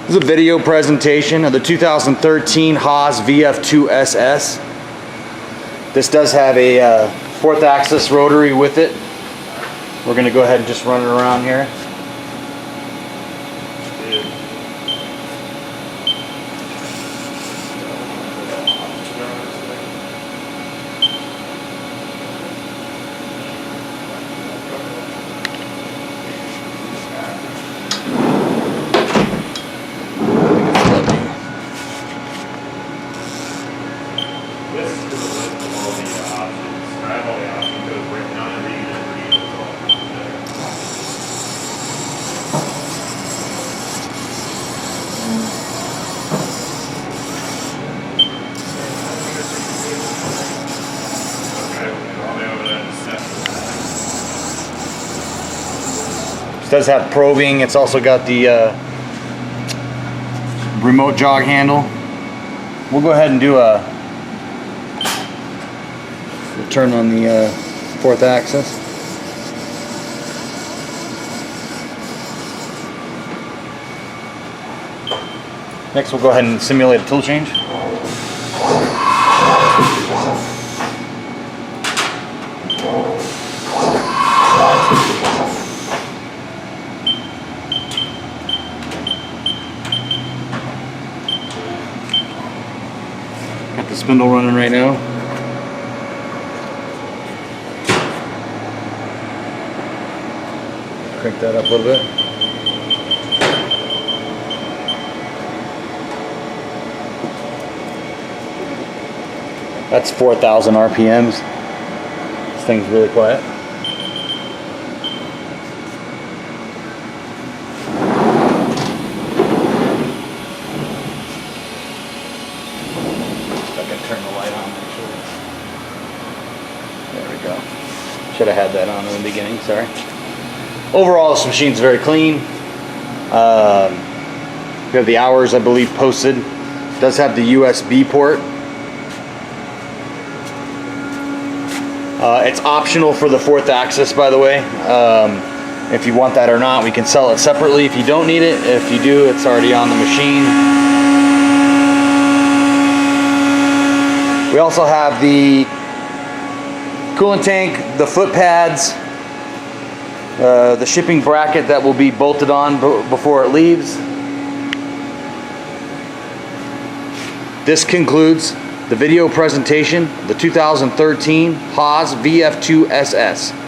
This is a video presentation of the 2013 Haas VF-2SS. This does have a 4th axis rotary with it. We're going to go ahead and just run it around here. Does have probing. It's also got the remote jog handle. We'll go ahead and do a turn on the 4th axis. Next we'll go ahead and simulate a tool change. Got the spindle running right now. Crank that up a little bit. That's 4,000 RPMs. This thing's really quiet. Turn the light on actually. There we go. Should have had that on in the beginning, sorry. Overall, this machine's very clean. We have the hours, I believe, posted. It does have the USB port. It's optional for the 4th axis, by the way. If you want that or not, we can sell it separately if you don't need it. If you do, it's already on the machine. We also have the coolant tank, the foot pads, the shipping bracket that will be bolted on before it leaves. This concludes the video presentation of the 2013 Haas VF-2SS.